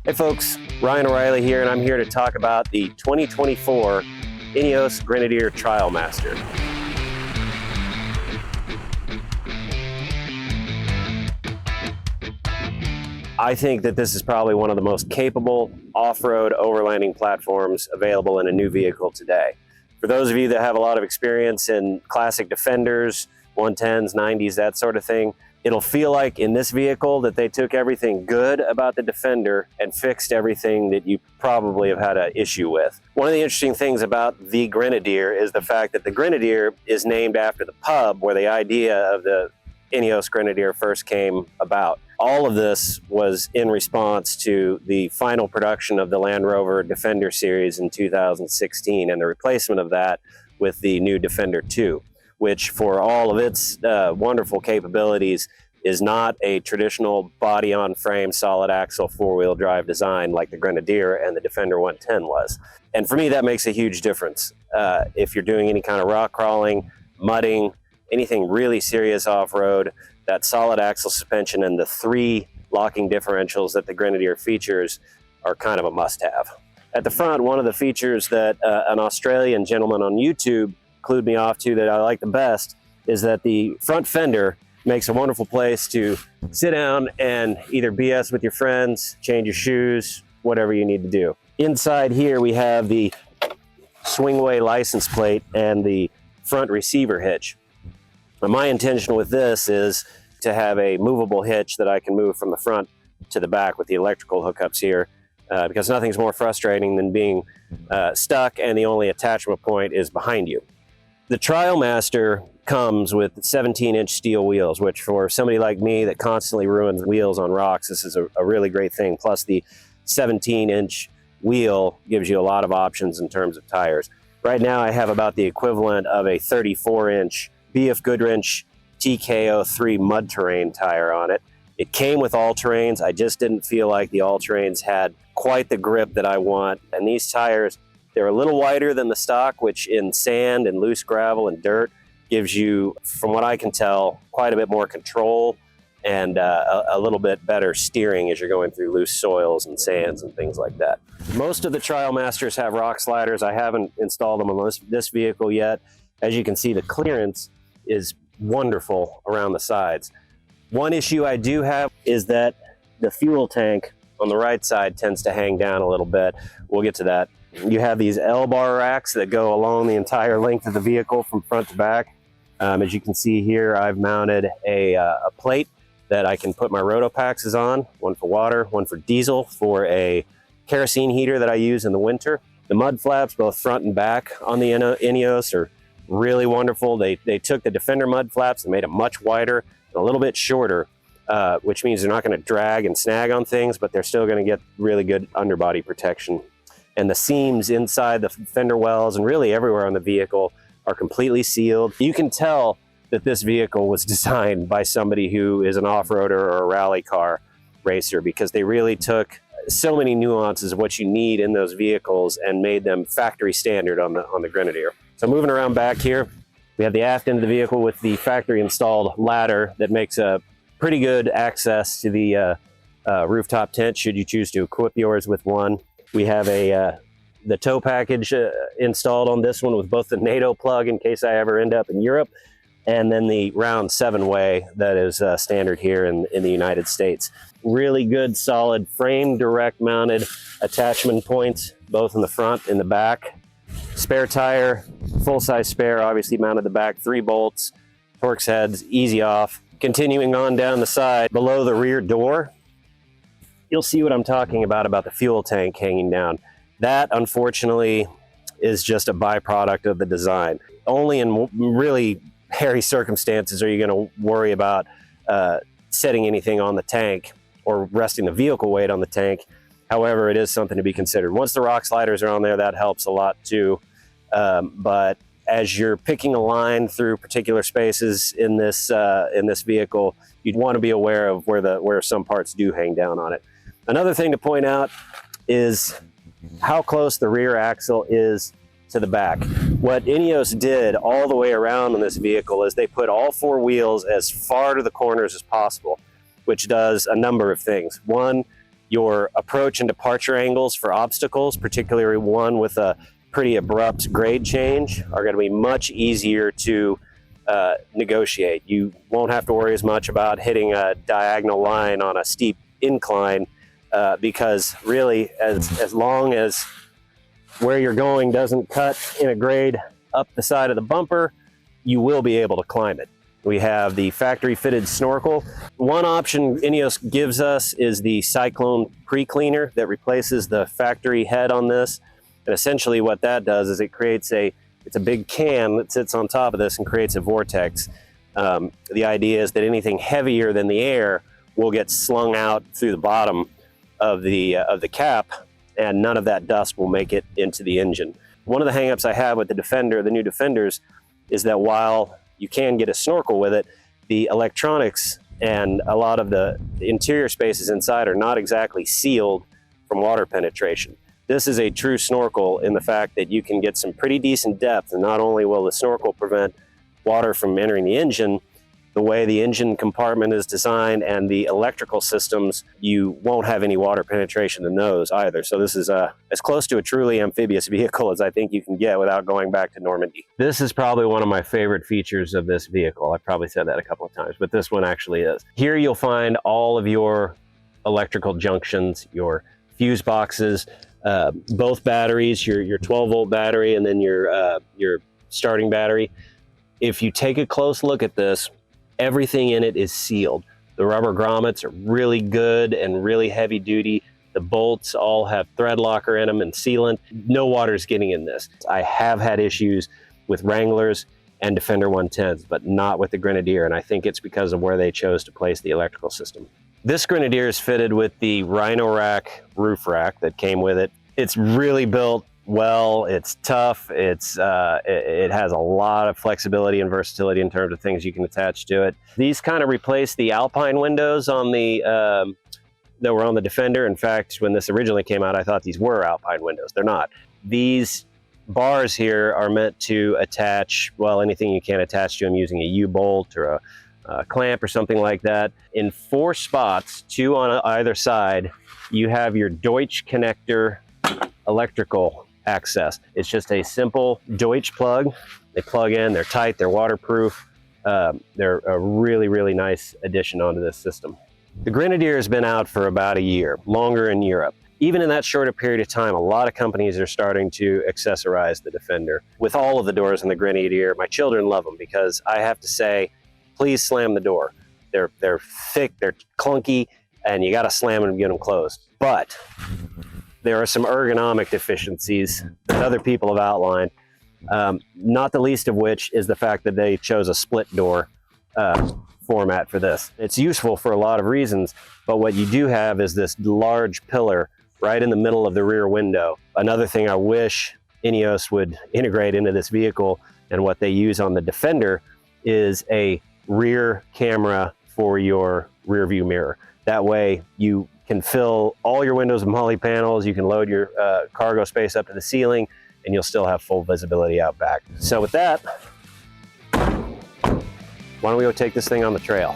Hey folks, Ryan O'Reilly here, and I'm here to talk about the 2024 Ineos Grenadier Trialmaster. I think that this is probably one of the most capable off-road overlanding platforms available in a new vehicle today. For those of you that have a lot of experience in classic Defenders, 110s, 90s, that sort of thing, it'll feel like in this vehicle that they took everything good about the Defender and fixed everything that you probably have had an issue with. One of the interesting things about the Grenadier is the fact that the Grenadier is named after the pub where the idea of the Ineos Grenadier first came about. All of this was in response to the final production of the Land Rover Defender series in 2016 and the replacement of that with the new Defender 2. Which for all of its wonderful capabilities is not a traditional body-on-frame, solid axle, four-wheel drive design like the Grenadier and the Defender 110 was. And for me, that makes a huge difference. If you're doing any kind of rock crawling, mudding, anything really serious off-road, that solid axle suspension and the 3 locking differentials that the Grenadier features are kind of a must-have. At the front, one of the features that an Australian gentleman on YouTube clued me off to that I like the best is that the front fender makes a wonderful place to sit down and either BS with your friends, change your shoes, whatever you need to do. Inside here we have the swingaway license plate and the front receiver hitch. Now, my intention with this is to have a movable hitch that I can move from the front to the back with the electrical hookups here. Because nothing's more frustrating than being stuck and the only attachment point is behind you. The Trialmaster comes with 17-inch steel wheels, which for somebody like me that constantly ruins wheels on rocks, this is a really great thing. Plus the 17-inch wheel gives you a lot of options in terms of tires. Right now I have about the equivalent of a 34-inch BFGoodrich KO2 mud terrain tire on it. It came with all-terrains. I just didn't feel like the all-terrains had quite the grip that I want. And these tires, they're a little wider than the stock, which in sand and loose gravel and dirt gives you, from what I can tell, quite a bit more control and a little bit better steering as you're going through loose soils and sands and things like that. Most of the Trialmasters have rock sliders. I haven't installed them on this vehicle yet. As you can see, the clearance is wonderful around the sides. One issue I do have is that the fuel tank on the right side tends to hang down a little bit. We'll get to that. You have these Lbar racks that go along the entire length of the vehicle from front to back. As you can see here, I've mounted a plate that I can put my Rotopaxes on, one for water, one for diesel, for a kerosene heater that I use in the winter. The mud flaps, both front and back on the Ineos, are really wonderful. They took the Defender mud flaps and made them much wider and a little bit shorter, which means they're not going to drag and snag on things, but they're still going to get really good underbody protection. And the seams inside the fender wells and really everywhere on the vehicle are completely sealed. You can tell that this vehicle was designed by somebody who is an off-roader or a rally car racer, because they really took so many nuances of what you need in those vehicles and made them factory standard on the Grenadier. So moving around back here, we have the aft end of the vehicle with the factory installed ladder that makes a pretty good access to the rooftop tent should you choose to equip yours with one. We have the tow package installed on this one with both the NATO plug in case I ever end up in Europe, and then the round 7-way that is standard here in the United States. Really good, solid frame, direct mounted attachment points, both in the front and the back. Spare tire, full-size spare, obviously mounted the back, 3 bolts, Torx heads, easy off. Continuing on down the side, below the rear door, you'll see what I'm talking about the fuel tank hanging down. That, unfortunately, is just a byproduct of the design. Only in really hairy circumstances are you going to worry about setting anything on the tank or resting the vehicle weight on the tank. However, it is something to be considered. Once the rock sliders are on there, that helps a lot too. But as you're picking a line through particular spaces in this vehicle, you'd want to be aware of where some parts do hang down on it. Another thing to point out is how close the rear axle is to the back. What Ineos did all the way around on this vehicle is they put all 4 wheels as far to the corners as possible, which does a number of things. One, Your approach and departure angles for obstacles, particularly one with a pretty abrupt grade change, are going to be much easier to negotiate. You won't have to worry as much about hitting a diagonal line on a steep incline because really, as long as where you're going doesn't cut in a grade up the side of the bumper, you will be able to climb it. We have the factory fitted snorkel. One option Ineos gives us is the Cyclone pre-cleaner that replaces the factory head on this. And essentially what that does is it creates it's a big can that sits on top of this and creates a vortex. The idea is that anything heavier than the air will get slung out through the bottom of the cap, and none of that dust will make it into the engine. One of the hangups I have with the Defender, the new Defenders, is that while you can get a snorkel with it, the electronics and a lot of the interior spaces inside are not exactly sealed from water penetration. This is a true snorkel in the fact that you can get some pretty decent depth, and not only will the snorkel prevent water from entering the engine, the way the engine compartment is designed and the electrical systems, you won't have any water penetration in those either. So this is as close to a truly amphibious vehicle as I think you can get without going back to Normandy. This is probably one of my favorite features of this vehicle. I've probably said that a couple of times, but this one actually is. Here you'll find all of your electrical junctions, your fuse boxes, both batteries, your 12-volt battery and then your starting battery. If you take a close look at this, everything in it is sealed. The rubber grommets are really good and really heavy duty. The bolts all have thread locker in them and sealant. No water's getting in this. I have had issues with Wranglers and Defender 110s, but not with the Grenadier, and I think it's because of where they chose to place the electrical system. This Grenadier is fitted with the Rhino Rack roof rack that came with it. It's really built well, it's tough, it has a lot of flexibility and versatility in terms of things you can attach to it. These kind of replace the Alpine windows on the that were on the Defender. In fact, when this originally came out, I thought these were Alpine windows. They're not. These bars here are meant to attach, well, anything you can attach to them using a U-bolt or a clamp or something like that. In 4 spots, 2 on either side, you have your Deutsch connector electrical access. It's just a simple Deutsch plug. They plug in, they're tight, they're waterproof. They're a really, really nice addition onto this system. The Grenadier has been out for about a year, longer in Europe. Even in that shorter period of time, a lot of companies are starting to accessorize the Defender. With all of the doors in the Grenadier, my children love them because I have to say, please slam the door. They're thick, they're clunky, and you gotta slam them and get them closed. But there are some ergonomic deficiencies that other people have outlined, not the least of which is the fact that they chose a split door format for this. It's useful for a lot of reasons, but what you do have is this large pillar right in the middle of the rear window. Another thing I wish Ineos would integrate into this vehicle, and what they use on the Defender, is a rear camera for your rear view mirror. That way you can fill all your windows with poly panels, you can load your cargo space up to the ceiling, and you'll still have full visibility out back. So with that, why don't we go take this thing on the trail?